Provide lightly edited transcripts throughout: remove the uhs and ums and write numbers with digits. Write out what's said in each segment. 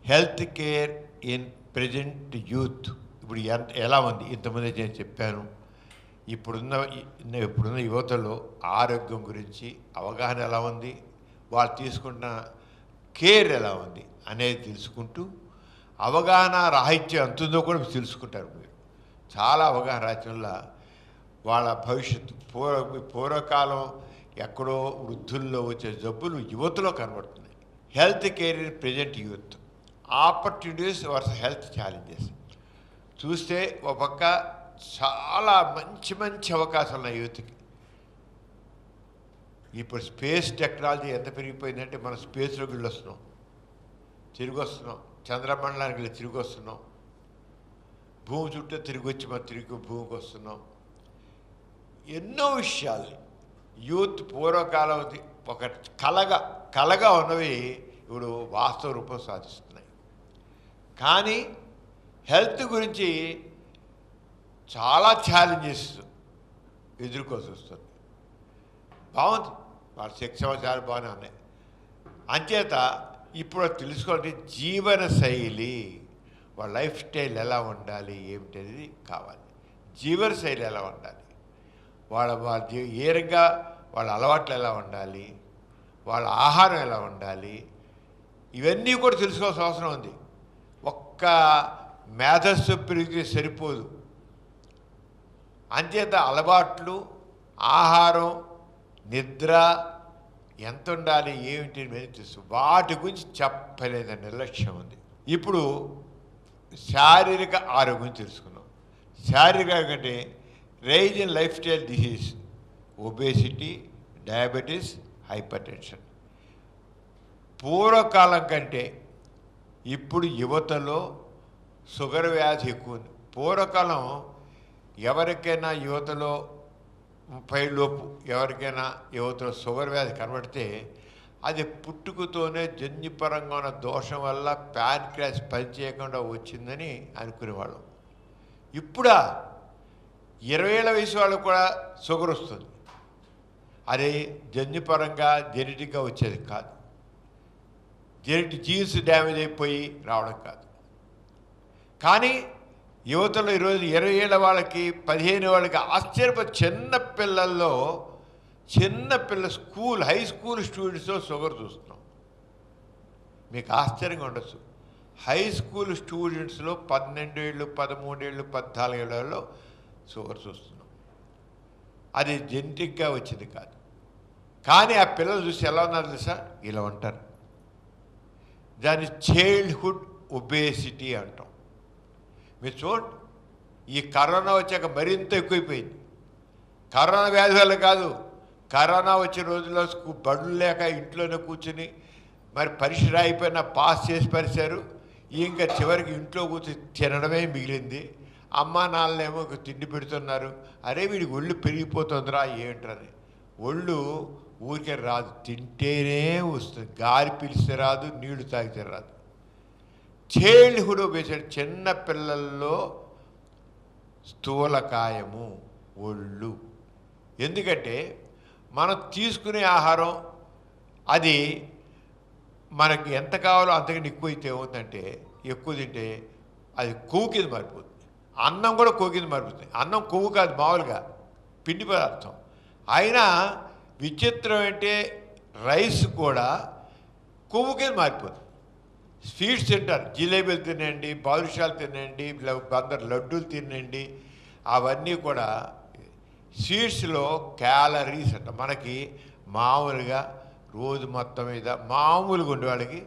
Health care in present youth ఇప్పుడు ఎలా ఉంది? ఇంతకుముందే నేను చెప్పాను. ఇప్పుడున్న యువతలో ఆరోగ్యం గురించి అవగాహన ఎలా ఉంది, వాళ్ళు తీసుకుంటున్న కేర్ ఎలా ఉంది అనేది తెలుసుకుంటూ అవగాహన రాహిత్యం ఎంతుందో కూడా తెలుసుకుంటారు. మీరు చాలా అవగాహన రాహిత్యంలో వాళ్ళ భవిష్యత్తు పూర్వకాలం ఎక్కడో వృద్ధుల్లో వచ్చే జబ్బులు యువతలో కనబడుతున్నాయి. Health care in present youth, opportunities versus health challenges చూస్తే ఒక పక్క చాలా మంచి మంచి అవకాశాలు ఉన్నాయి యూత్కి. ఇప్పుడు స్పేస్ టెక్నాలజీ ఎంత పెరిగిపోయిందంటే మనం స్పేస్లోకి వెళ్ళి వస్తున్నాం, తిరిగి వస్తున్నాం, చంద్రమండలానికి వెళ్ళి తిరిగి వస్తున్నాం, భూమి చుట్టూ తిరిగి వచ్చి మనం తిరిగి భూమికి వస్తున్నాం. ఎన్నో విషయాలు యూత్ పూర్వకాలం ఒక కలగా ఉన్నవి ఇప్పుడు వాస్తవ రూపం సాధిస్తున్నాయి. కానీ హెల్త్ గురించి చాలా ఛాలెంజెస్ ఎదుర్కోవాల్సి వస్తుంది. బాగుంది, వాళ్ళ శిక్షణ చాలా బాగానే ఉన్నాయి. అంచేత ఇప్పుడు తెలుసుకోవాలంటే జీవన శైలి, వాళ్ళ లైఫ్ స్టైల్ ఎలా ఉండాలి ఏమిటనేది కావాలి. జీవన శైలి ఎలా ఉండాలి, ఏ రకంగా వాళ్ళ అలవాట్లు ఎలా ఉండాలి, వాళ్ళ ఆహారం ఎలా ఉండాలి, ఇవన్నీ కూడా తెలుసుకోవాల్సిన అవసరం ఉంది. ఒక్క మేధస్సు పెరిగితే సరిపోదు. అంచేత అలవాట్లు, ఆహారం, నిద్ర ఎంత ఉండాలి ఏమిటి అనేది తెలుసు. వాటి గురించి చెప్పలేదని నిర్లక్ష్యం ఉంది. ఇప్పుడు శారీరక ఆరోగ్యం తెలుసుకున్నాం. శారీరక అంటే rise in lifestyle disease, obesity, diabetes, hypertension. పూర్వకాలం కంటే ఇప్పుడు యువతలో షుగర్ వ్యాధి ఎక్కువ ఉంది. పూర్వకాలం ఎవరికైనా యువతలో 30 లోపు ఎవరికైనా యువతలో షుగర్ వ్యాధి కనబడితే అది పుట్టుకతోనే జన్యుపరంగా ఉన్న దోషం వల్ల ప్యాన్క్రియాస్ పనిచేయకుండా వచ్చిందని అనుకునేవాళ్ళం. ఇప్పుడా 20 ఏళ్ళ వయసు వాళ్ళకు కూడా షుగర్ వస్తుంది. అది జన్యుపరంగా జెనెటిక్గా వచ్చేది కాదు, జీన్స్ డ్యామేజ్ అయిపోయి రావడం కాదు. కానీ యువతలో ఈరోజు 20 ఏళ్ళ వాళ్ళకి 15 వాళ్ళకి చిన్నపిల్ల హై స్కూల్ స్టూడెంట్స్లో షుగర్ చూస్తున్నాం. మీకు ఆశ్చర్యంగా ఉండొచ్చు, హై స్కూల్ స్టూడెంట్స్లో 12 ఏళ్ళు 13 ఏళ్ళు 14 ఏళ్ళలో షుగర్ చూస్తున్నాం. అది జెనెటిక్గా వచ్చింది కాదు. కానీ ఆ పిల్లలు చూసి ఎలా ఉన్నారు తెలుసా? ఇలా ఉంటారు. దాన్ని చైల్డ్హుడ్ ఒబేసిటీ అంటాం. మీరు చూడండి, ఈ కరోనా వచ్చాక మరింత ఎక్కువైపోయింది. కరోనా వ్యాధి వల్ల కాదు, కరోనా వచ్చిన రోజుల్లో బడులు లేక ఇంట్లోనే కూర్చుని మరి పరీక్ష రాయిపోయినా పాస్ చేసి పరిచారు. ఇంకా చివరికి ఇంట్లో కూర్చొని తినడమే మిగిలింది. అమ్మా నాన్నలేమో తిండి పెడుతున్నారు. అరే వీడికి ఒళ్ళు పెరిగిపోతుందిరా ఏంటని. ఒళ్ళు ఊరికే రాదు, తింటేనే వస్తుంది. గాలి పిలిస్తే రాదు, నీళ్లు తాగితే రాదు. చైల్డ్హుడ్ ఒబేసిటీ, చిన్న పిల్లల్లో స్థూలకాయము, ఒళ్ళు. ఎందుకంటే మనం తీసుకునే ఆహారం అది మనకి ఎంత కావాలో అంతకంటే ఎక్కువైతే ఏమవుతుందంటే, ఎక్కువ తింటే అది కొవ్వు కింద మారిపోతుంది. అన్నం కూడా కొవ్వు కింద మారిపోతుంది. అన్నం కొవ్వు కాదు, మామూలుగా పిండి పదార్థం. అయినా విచిత్రం అంటే రైస్ కూడా కొవ్వు కింద మారిపోతుంది. స్వీట్స్ తింటారు, జిలేబీలు తినండి, బాదుషాలు తినండి, అందరు లడ్డూలు తినండి, అవన్నీ కూడా స్వీట్స్లో క్యాలరీస్ అంట. మనకి మామూలుగా రోజు మొత్తం మీద మామూలుగా ఉండే వాళ్ళకి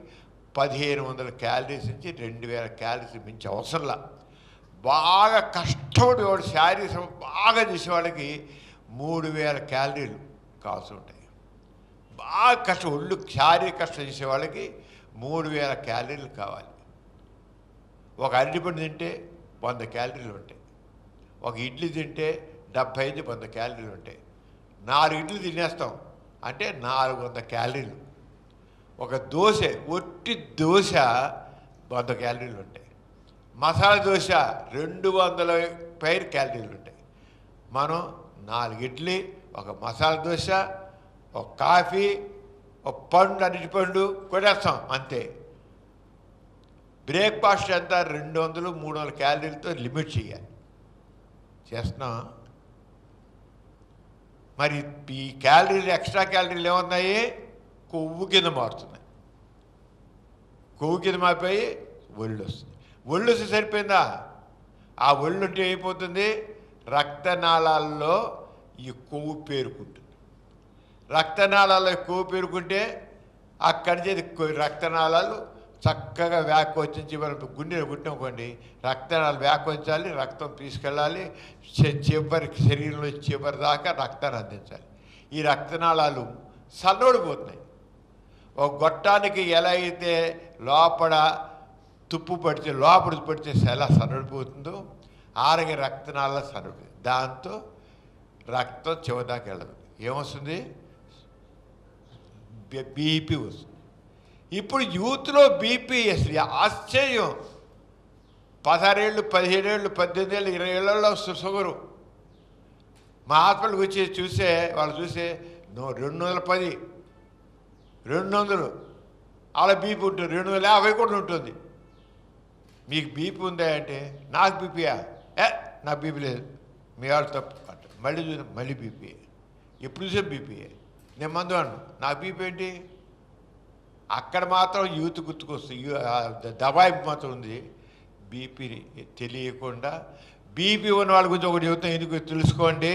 1500 క్యాలరీస్ నుంచి 2000 క్యాలరీస్ మించి అవసరంలా. బాగా కష్టపడి వాడు శారీరక బాగా చేసే వాళ్ళకి 3000 క్యాలరీలు కావాల్సి ఉంటాయి. బాగా ఒళ్ళు శారీరక కష్టం చేసే వాళ్ళకి 3000 క్యాలరీలు కావాలి. ఒక అరటిపండు తింటే 100 క్యాలరీలు ఉంటాయి. ఒక ఇడ్లీ తింటే 75-100 క్యాలరీలు ఉంటాయి. 4 ఇడ్లీ తినేస్తాం అంటే 400 క్యాలరీలు. ఒక దోశ, ఒట్టి దోశ 100 క్యాలరీలు ఉంటాయి. మసాలా దోశ 200 పైన క్యాలరీలు ఉంటాయి. మనం 4 ఇడ్లీ, ఒక మసాలా దోశ, ఒక కాఫీ, ఒక పండు, అరటిపండు కొట్టేస్తాం అంతే. బ్రేక్ఫాస్ట్ ఎంత 200-300 క్యాలరీలతో లిమిట్ చేయాలి. చేస్తున్నాం. మరి ఈ క్యాలరీలు ఎక్స్ట్రా క్యాలరీలు ఏమన్నాయి? కొవ్వు కింద మారుతున్నాయి. కొవ్వు కింద మారిపోయి ఒళ్ళు వస్తుంది. ఒళ్ళు వస్తే సరిపోయిందా? ఆ ఒళ్ళు ఉంటే అయిపోతుంది, రక్తనాళాల్లో ఈ కొవ్వు పేరుకుంటుంది. రక్తనాళాల్లో కొవ్వు పేరుకుంటే అక్కడి నుంచి రక్తనాళాలు చక్కగా వ్యాకోచించి మనం గుండె గుట్టనుకోండి, రక్తనాళాలు వ్యాకోచించాలి, రక్తం తీసుకెళ్ళాలి, చివరి శరీరంలో చివరి దాకా రక్తాన్ని అందించాలి. ఈ రక్తనాళాలు సన్నోడిపోతున్నాయి. ఒక గొట్టానికి ఎలా అయితే లోపల తుప్పు పడితే లోపల పడితే ఎలా సన్నడిపోతుందో ఆరగే రక్తనాళాలు సన్నడిపోతుంది. దాంతో రక్తం చివరిదాకా వెళ్ళదు. ఏమొస్తుంది? బీపీ వస్తుంది. ఇప్పుడు యూత్లో బీపీ అసలు ఆశ్చర్యం. 16 ఏళ్ళు, 15 ఏళ్ళు, 18 ఏళ్ళు, 20 ఏళ్ళలో షుగరు. మా హాస్పిటల్కి వచ్చి చూసే వాళ్ళు చూసే 210, 200 అలా బీపీ ఉంటుంది. 250 కూడా ఉంటుంది. మీకు బీపీ ఉందా అంటే నాకు బీపీయా? నాకు బీపీ లేదు, మీ వాళ్ళు తప్పు అంట. మళ్ళీ చూసి మళ్ళీ బీపీ. ఎప్పుడు చూసే బీపీయే. నేను మందు అన్ను, నాకు బీపీ ఏంటి? అక్కడ మాత్రం యూత్ గుర్తుకొస్తుంది, దబాయింపు మాత్రం ఉంది. బీపీ తెలియకుండా బీపీ ఉన్న వాళ్ళ గురించి ఒకటి చెబుతాం, ఎందుకు తెలుసుకోండి.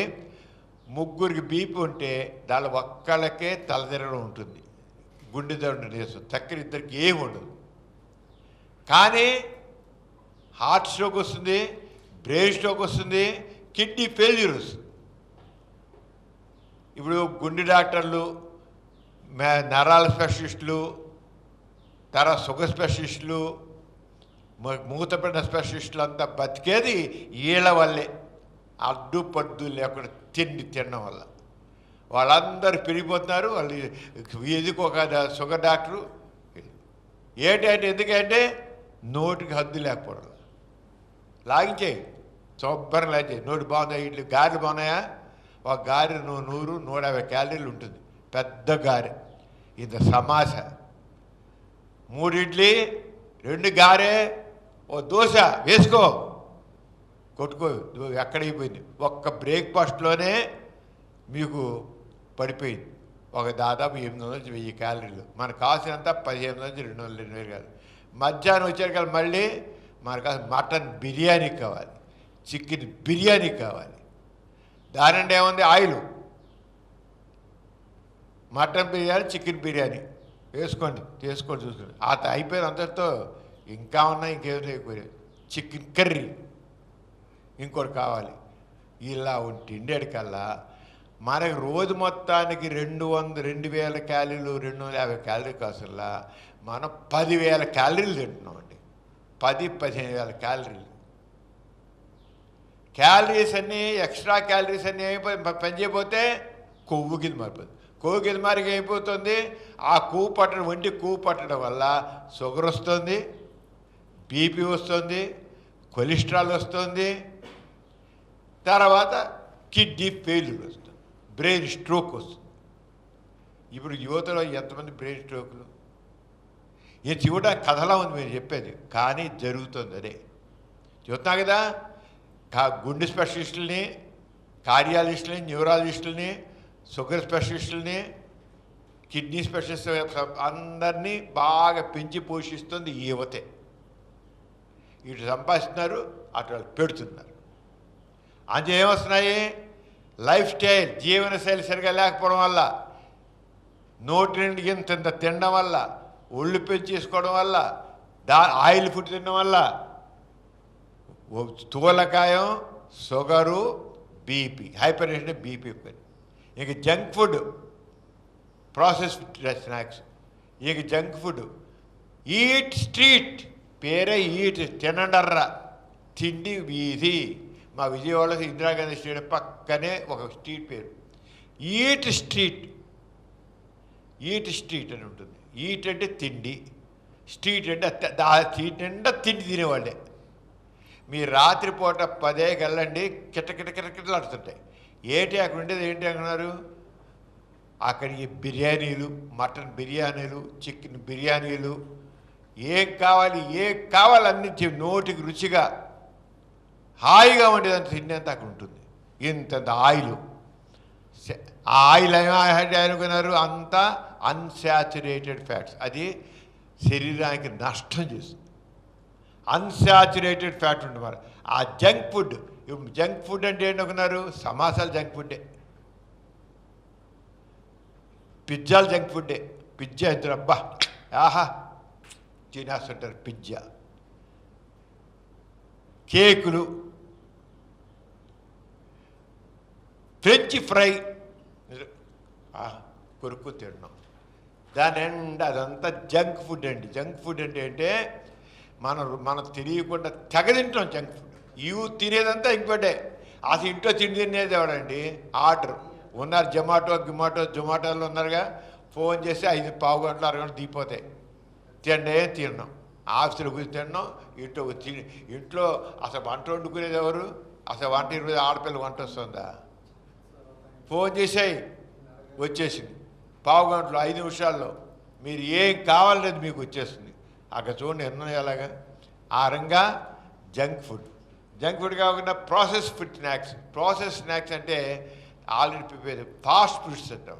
ముగ్గురికి బీపీ ఉంటే దాని ఒక్కళ్ళకే తలదిరగడం ఉంటుంది, గుండె దడ చేస్తుంది, చక్కెర ఇద్దరికి ఏమి ఉండదు. కానీ హార్ట్ స్ట్రోక్ వస్తుంది, బ్రెయిన్ స్ట్రోక్ వస్తుంది, కిడ్నీ ఫెయిల్యూర్ వస్తుంది. ఇప్పుడు గుండె డాక్టర్లు, నరాల స్పెషలిస్టులు, తర్వాత షుగర్ స్పెషలిస్టులు, మూతపడిన స్పెషలిస్టులు అంతా బతికేది వీళ్ళ వల్లే. అడ్డుపడ్డు లేకుండా తినడం వల్ల వాళ్ళందరూ పెరిగిపోతున్నారు. వాళ్ళు ఎందుకు ఒక షుగర్ డాక్టరు ఏంటంటే ఎందుకంటే నోటికి హద్దు లేకపోవడం. లాగించేయి, శుభ్రం లాగించేయి. నోటి బాగుందా? ఇడ్లీ గారెలు బాగున్నాయా? ఒక గారె 100-150 క్యాలరీలు ఉంటుంది, పెద్ద గారె. ఇంత సమాస 3 ఇడ్లీ, 2 గారె, ఓ దోశ వేసుకో, కొట్టుకో. ఎక్కడైపోయింది? ఒక్క బ్రేక్ఫాస్ట్లోనే మీకు పడిపోయింది ఒక దాదాపు 800-1000 క్యాలరీలు. మనకు కావాల్సినంత 1500-2000 కాదు. మధ్యాహ్నం వచ్చారు కదా, మళ్ళీ మనకు మటన్ బిర్యానీ కావాలి, చికెన్ బిర్యానీ కావాలి. దానిండి ఏముంది? Oil. Mutton biryani, chicken biryani వేసుకోండి, చేసుకోండి, చూసుకోండి. అయిపోయింది అంతటితో. ఇంకా ఉన్నాయి, ఇంకేం లేకపోయాయి. చికెన్ కర్రీ ఇంకోటి కావాలి. ఇలా తిండేటికల్లా మనకి రోజు మొత్తానికి 2000 క్యాలరీలు, 250 క్యాలరీ కాసుల్లా మనం 10,000 క్యాలరీలు తింటున్నామండి. 10-15,000 క్యాలరీలు. క్యాలరీస్ అన్నీ, ఎక్స్ట్రా క్యాలరీస్ అన్నీ పనిచేయకపోతే కొవ్వు కింద మారిపోతుంది. కొవ్వు కింద మారికి అయిపోతుంది. ఆ కొవ్వు పట్టడం, ఒంటి కొవ్వు పట్టడం వల్ల షుగర్ వస్తుంది, బీపీ వస్తుంది, కొలెస్ట్రాల్ వస్తుంది, తర్వాత కిడ్నీ ఫెయిల్యూర్ వస్తుంది, బ్రెయిన్ స్ట్రోక్ వస్తుంది. ఇప్పుడు యువతలో ఎంతమంది బ్రెయిన్ స్ట్రోకులు? ఇది చూడడానికి కథలా ఉంది మీరు చెప్పేది, కానీ జరుగుతుంది. అదే చూస్తున్నా కదా. గుండె స్పెషలిస్టులని, కార్డియాలజిస్టులని, న్యూరాలజిస్టులని, షుగర్ స్పెషలిస్టులని, కిడ్నీ స్పెషలిస్ట్ అందరినీ బాగా పెంచి పోషిస్తుంది ఈ యువతే. ఇటు సంపాదిస్తున్నారు, అటు వాళ్ళు పెడుతున్నారు. అంతే ఏమొస్తున్నాయి? లైఫ్ స్టైల్, జీవనశైలి సరిగా లేకపోవడం వల్ల, నోటి నుండి ఇంత తినడం వల్ల, ఒళ్ళు పెంచేసుకోవడం వల్ల, ఆయిల్ ఫుడ్ తినడం వల్ల స్థూలకాయం, sugar, BP, hypertension, BP ఎక్కువ. ఇక జంక్ ఫుడ్, ప్రాసెస్ స్నాక్స్, ఇక జంక్ ఫుడ్. ఈట్ స్ట్రీట్, పేరే ఈట్, తినండర్రా, తిండి వీధి. మా విజయవాడలో ఇందిరాగాంధీ స్టేడియం పక్కనే ఒక స్ట్రీట్ పేరు ఈట్ స్ట్రీట్. ఈట్ స్ట్రీట్ అని ఉంటుంది. ఈట్ అంటే తిండి, స్ట్రీట్ అంటే స్ట్రీట్ నిండా తిండి తినేవాళ్ళే. మీరు రాత్రిపూట 10కి వెళ్ళండి, కిటకిటకిటకిటలాడుతుంటాయి. ఏంటి అక్కడ ఉండేది? ఏంటి అంటున్నారు? అక్కడికి బిర్యానీలు, మటన్ బిర్యానీలు, చికెన్ బిర్యానీలు, ఏం కావాలి అన్ని నోటికి రుచిగా హాయిగా ఉండేదంత తినేంత అక్కడ ఉంటుంది. ఇంతంత ఆయిల్, ఆ ఆయిల్ ఏమైనా అనుకున్నారు, అంతా అన్సాచురేటెడ్ ఫ్యాట్స్. అది శరీరానికి నష్టం చేస్తుంది. అన్సాచురేటెడ్ ఫ్యాట్ ఉంటుంది. మరి ఆ జంక్ ఫుడ్ అంటే ఏంటనుకున్నారు, సమోసాలు జంక్ ఫుడ్డే, పిజ్జాలు జంక్ ఫుడ్డే. పిజ్జా ఇద్దరు అబ్బా ఆహా తినేస్తుంటారు. పిజ్జా, కేకులు, ఫ్రెంచ్ ఫ్రై కొరుకు తిన్నాం. దాని అండ్ అదంతా జంక్ ఫుడ్ అండి. జంక్ ఫుడ్ అంటే మనం తెలియకుండా తెగ తింటాం జంక్ ఫుడ్. ఇవి తినేదంతా ఇంకోటే. అసలు ఇంట్లో తినేది ఎవడండి, ఆర్డర్ ఉన్నారు. జొమాటోలో ఉన్నారుగా, ఫోన్ చేసి 5 పావు గంటలు 6 గంటలు దిగిపోతాయి. తిన్నాం. ఆఫీసులో కూర్చొని తిన్నాం. ఇంట్లో అసలు వంట వండుకునేది ఎవరు? అసలు వంట 20 ఆడపిల్ల వంట వస్తుందా? ఫోన్ చేసాయి, వచ్చేసింది. పావు గంటలో 5 నిమిషాల్లో మీరు ఏం కావాలనేది మీకు వచ్చేస్తుంది. అక్కడ చూడండి ఎన్నో ఎలాగా. ఆ రంగా జంక్ ఫుడ్ కాకుండా ప్రాసెస్ స్నాక్స్ అంటే ఆల్రెడీ ప్రిపేర్ ఫాస్ట్ ఫుడ్స్ అంటాం.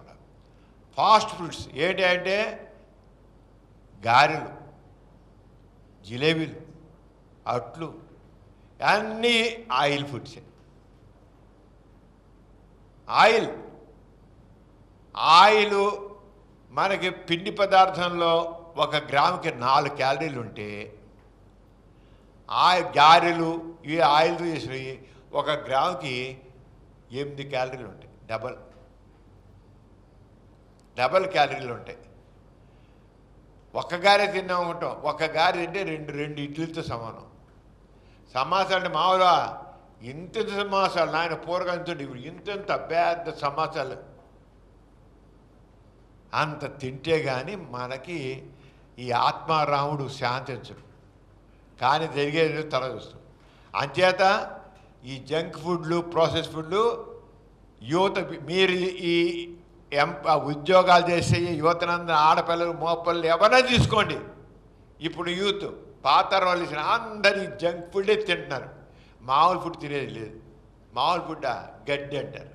ఫాస్ట్ ఫుడ్స్ ఏంటి అంటే గారెలు, జిలేబీలు, అట్లు, అన్నీ ఆయిల్ ఫుడ్సే. ఆయిల్ మనకి పిండి పదార్థంలో 1 గ్రాముకి 4 క్యాలరీలు ఉంటే, ఆ గారెలు ఇవి ఆయిల్తో చేసినవి 1 గ్రాముకి 8 క్యాలరీలు ఉంటాయి. డబల్ క్యాలరీలు ఉంటాయి. 1 గారె తిన్నాం అనుకుంటాం. 1 గారె తింటే 2 ఇడ్లీలతో సమానం. సమోసా అంటే మామూలుగా ఇంత సమోసాలు, నాయన పూరగంతో ఇప్పుడు ఇంత పెద్ద సమోసాలు అంత తింటే కానీ మనకి ఈ ఆత్మారాముడు శాంతించడు. కానీ జరిగేది తల చూస్తాం. అంచేత ఈ జంక్ ఫుడ్లు, ప్రాసెస్ ఫుడ్లు యువత, మీరు ఈ ఉద్యోగాలు చేసే యువతనందరూ, ఆడపిల్లలు, మోపిల్లలు ఎవరైనా తీసుకోండి. ఇప్పుడు యూత్ పాత వాళ్ళు ఇచ్చిన అందరు ఈ జంక్ ఫుడ్డే తింటున్నారు. మామూలు ఫుడ్ తినేది లేదు. మామూలు ఫుడ్ గడ్డి అంటారు.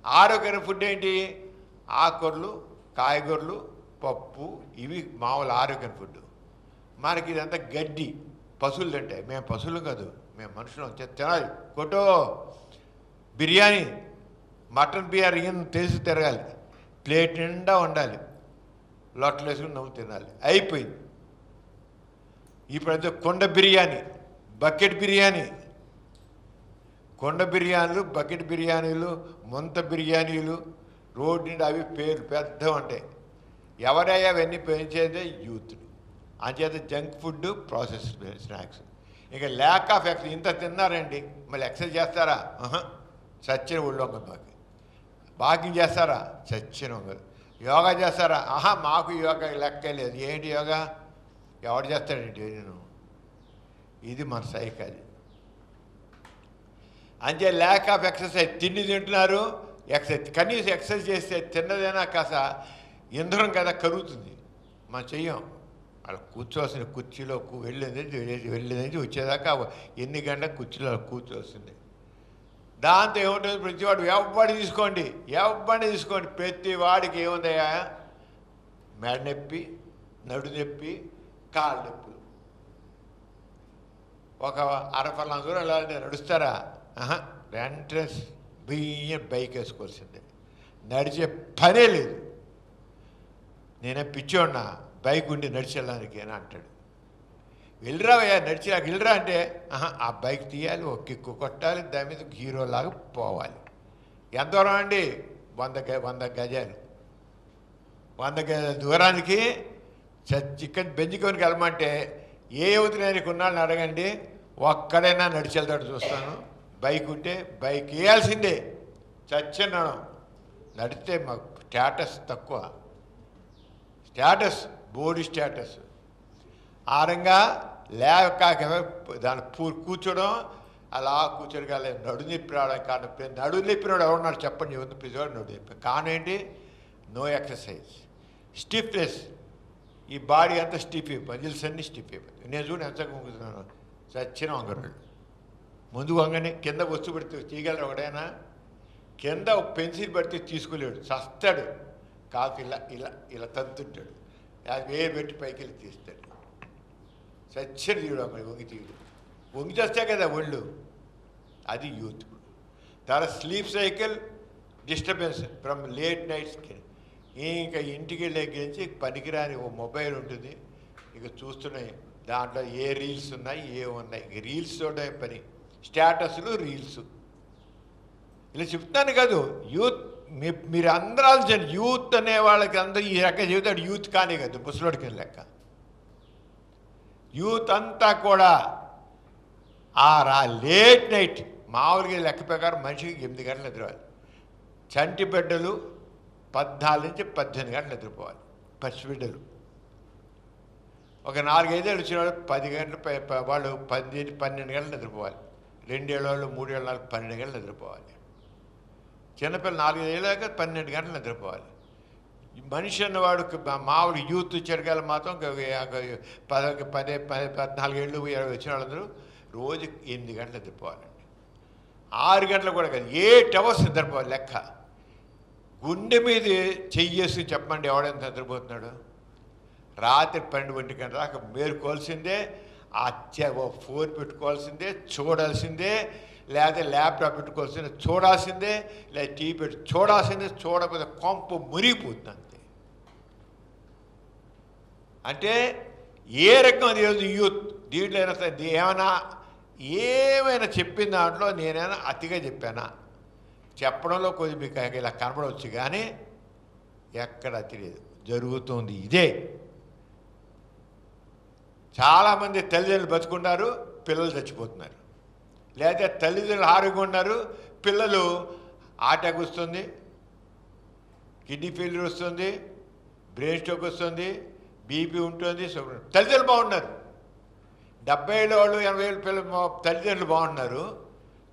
ఆరోగ్యమైన ఫుడ్ ఏంటి? ఆకుకూరలు, కాయగూరలు, పప్పు, ఇవి మామూలు ఆరోగ్యమైన ఫుడ్. మనకి ఇదంతా గడ్డి, పశువులు తింటాయి. మేము పశువులు కాదు, మేము మనుషులు తినాలి. కొట్టో బిర్యానీ, మటన్ బిర్యానీ తెలిసి తిరగాలి, ప్లేట్ నిండా ఉండాలి, లొట్టలు వేసుకుని నవ్వు తినాలి, అయిపోయింది. ఇప్పుడైతే కొండ బిర్యానీ, బకెట్ బిర్యానీ, కొండ బిర్యానీలు, బకెట్ బిర్యానీలు, ముంత బిర్యానీలు, రోడ్డు నుండి అవి పేర్లు పెద్దగా ఉంటాయి. ఎవరయ్యా అవన్నీ పెంచేదే యూత్. అంచేత జంక్ ఫుడ్, ప్రాసెస్ స్నాక్స్. ఇక ల్యాక్ ఆఫ్ ఎక్సర్సైజ్. ఇంత తిన్నారండి, మళ్ళీ ఎక్సర్సైజ్ చేస్తారా? చచ్చిన ఒళ్ళు వంగదు. మాకు వాకింగ్ చేస్తారా? చచ్చిన వంగదు. యోగా చేస్తారా? మాకు యోగా లెక్కే లేదు. ఏంటి యోగా? ఎవడు చేస్తాడండి? నేను ఇది మన సైకాలజీ. అంతే ల్యాక్ ఆఫ్ ఎక్సర్సైజ్. తిండి తింటున్నారు, కనీసం ఎక్సర్సైజ్ చేస్తే తిన్నదైనా కాస్త ఇంధనం కదా కరుగుతుంది. మనం చెయ్యం. అలా కూర్చోవలసిన కుర్చీలో వెళ్ళేది వచ్చేదాకా ఎన్ని గంటల కుర్చీలో కూర్చోవలసింది. దాంతో ఏముంటుంది? ప్రతివాడు ఎవరిని తీసుకోండి, ప్రతి వాడికి ఏముందయ్యా? మెడ నొప్పి, నడు నొప్పి, కాళ్ళు నొప్పులు. ఒక అరఫలం దూరం ఎలా నడుస్తారా? వెంటనే బైక్ వేసుకోవాల్సిందే. నడిచే పనే లేదు. నేనే పిచ్చోన్నా బైక్ ఉండి నడిచేళ్ళడానికి అని అంటాడు. వెళ్ళరావయ్యా, వెళ్ళరా అంటే ఆ బైక్ తీయాలి, ఒక కిక్కు కొట్టాలి, దాని మీద హీరోలాగా పోవాలి. ఎంత దూరం అండి? 100 గజాలు. 100 గజాల దూరానికి ఇక్కడ బెంజుకోనికి వెళ్ళమంటే ఏ యువతకి ఉన్నాళ్ళని అడగండి, ఒక్కడైనా నడిచెళ్తాడు చూస్తాను. బైక్ ఉంటే బైక్ వేయాల్సిందే. చచ్చినాను. నడితే మాకు స్టేటస్ తక్కువ, బోడీ స్టేటస్. ఆ రంగా లేక దాని కూర్చోడం, అలా కూర్చోగల నడు నొప్పి రావడం కారణం. నడు నొప్పినాడు ఎవరున్నాడు చెప్పండి? యువత పిజోడు నడు నొప్పి కారణం ఏంటి? No exercise, stiffness. ఈ బాడీ అంతా స్టిఫ్ అయిపోయి మజిల్స్ అన్నీ స్టిఫ్ అయిపోతాయి. నేను చూడండి ఎంత వంగుతున్నాను, చచ్చిన వంగరాడు. ముందు వంగని కింద వస్తువు పెడితే తీయగలరు ఒకడైనా? కింద ఒక పెన్సిల్ పెడితే తీసుకోలేడు, చస్తాడు. కాకు ఇలా ఇలా ఇలా తంతుంటాడు, అది వేరు పెట్టి పైకి వెళ్ళి తీస్తాడు. చచ్చిన తీయడు అమ్మాయి, వంగి తీయడు. వంగి చేస్తే కదా ఒళ్ళు. అది యూత్. తర్వాత sleep cycle disturbance from late నైట్స్కి. ఇంకా ఇంటికి వెళ్ళే గురించి పనికిరాని ఓ మొబైల్ ఉంటుంది, ఇక చూస్తున్నాయి దాంట్లో ఏ రీల్స్ ఉన్నాయి ఏమున్నాయి. ఇక రీల్స్ చూడడం పని, స్టేటస్లు రీల్స్. ఇలా చెప్తాను కాదు, యూత్ మీరు అందరూ ఆలోచించండి. యూత్ అనే వాళ్ళకి అందరూ ఈ రకంగా చెబుతాడు, యూత్ కానీ కాదు ముసలోడికి లెక్క. యూత్ అంతా కూడా లేట్ నైట్ మామూలుగా లెక్క ప్రకారం మనిషికి 8 గంటలు నిద్రపోవాలి. చంటి బిడ్డలు 14 నుంచి 18 గంటలు నిద్రపోవాలి. పసిబిడ్డలు ఒక 4-5 ఏళ్ళు వచ్చిన వాళ్ళు 10 గంటలు, వాళ్ళు 12 గంటలు నిద్రపోవాలి. 2 ఏళ్ళ వాళ్ళు 3 ఏళ్ళ వాళ్ళు 12 గంటలు నిద్రపోవాలి. చిన్నపిల్లలు 4-5 ఏళ్ళాక 12 గంటలు నిద్రపోవాలి. మనిషి అన్నవాడు మామూలు యూత్ చెరగాలి మాత్రం 14 ఏళ్ళు 20 వచ్చిన వాళ్ళందరూ రోజు 8 గంటలు నిద్రపోవాలండి. 6 గంటలు కూడా కాదు, 8 అవర్స్ నిద్రపోవాలి లెక్క. గుండె మీద చెయ్యేసి చెప్పండి ఎవడెంత నిద్రపోతున్నాడు? రాత్రి 12 గంటల దాకా మేలుకోవాల్సిందే, ఫోన్ పెట్టుకోవాల్సిందే, చూడాల్సిందే, లేదా ల్యాప్టాప్ పెట్టుకోవాల్సిందే, చూడాల్సిందే, లేదా టీవీ పెట్టి చూడాల్సిందే. చూడకపోతే కొంప మురిగిపోతుంది అంతే. అంటే ఏ రకం ఈరోజు యూత్ దీంట్లో ఏమైనా చెప్పిన దాంట్లో నేనైనా అతిగా చెప్పానా? చెప్పడంలో కొద్ది మీకు ఇలా కనపడవచ్చు, కానీ ఎక్కడ అతి లేదు, జరుగుతుంది ఇదే. చాలామంది తల్లిదండ్రులు బతుకున్నారు, పిల్లలు చచ్చిపోతున్నారు. లేదా తల్లిదండ్రులు ఆరోగ్యంగా ఉన్నారు, పిల్లలు అటాక్ వస్తుంది, కిడ్నీ ఫెయిల్యూర్ వస్తుంది, బ్రెయిన్ స్ట్రోక్ వస్తుంది, బీపీ ఉంటుంది. తల్లిదండ్రులు బాగున్నారు. 70 ఏళ్ళ వాళ్ళు 80 ఏళ్ళ పిల్లలు తల్లిదండ్రులు బాగున్నారు.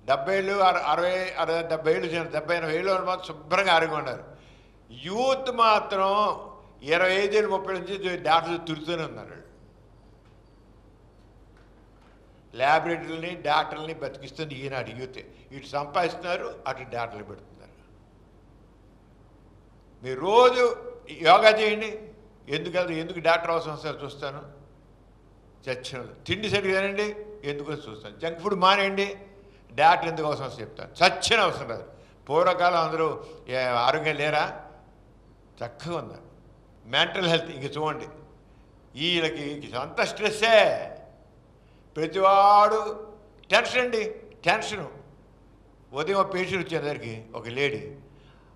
70 ఏళ్ళు 60 70 ఏళ్ళు 70-80 ఏళ్ళు వాళ్ళు మాత్రం శుభ్రంగా ఆరోగ్యంగా ఉన్నారు. యూత్ మాత్రం 25 ఏళ్ళు 30 నుంచి డాక్టర్లు తిరుగుతూనే ఉన్నారు. ల్యాబొరేటరీలని డాక్టర్లని బతికిస్తుంది ఈనాడు యూత్. ఇటు సంపాదిస్తున్నారు, అటు డాక్టర్లు పెడుతున్నారు. మీరు రోజు యోగా చేయండి. ఎందుకు డాక్టర్ అవసరం సార్ చూస్తాను. చచ్చిన తిండి సరిగ్గా తినండి, ఎందుకు చూస్తాను. జంక్ ఫుడ్ మానేయండి, డాక్టర్ ఎందుకు అవసరం చెప్తాను. చచ్చిన అవసరం లేదు. పూర్వకాలం అందరూ ఆరోగ్యం లేరా? చక్కగా ఉన్నారు. మెంటల్ హెల్త్ ఇంక చూడండి, వీళ్ళకి అంత స్ట్రెస్సే. ప్రతివాడు టెన్షన్ అండి, టెన్షను. ఉదయం ఒక పేషెంట్ వచ్చేసరికి ఒక లేడీ,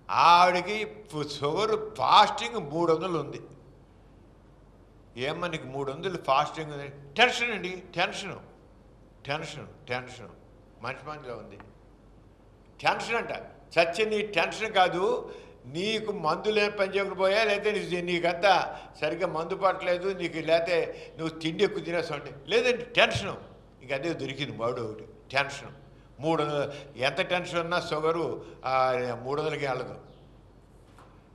ఆవిడకి షుగర్ ఫాస్టింగ్ 300 ఉంది. ఏమన్నా నీకు 300 ఫాస్టింగ్ ఉంది? టెన్షన్ అండి, టెన్షను మనిషిలో ఉంది. టెన్షన్ అంట. నీ టెన్షన్ కాదు, నీకు మందులు ఏం పని చేయకపోయా, లేకపోతే నీకంతా సరిగ్గా మందు పట్టలేదు నీకు, లేకపోతే నువ్వు తిండి ఎక్కువ తినేస్తావు లేదండి, టెన్షను. ఇంక అదే దొరికింది మౌడు ఒకటి, టెన్షను. 300 ఎంత టెన్షన్ ఉన్నా షుగరు 300కి వెళ్ళదు.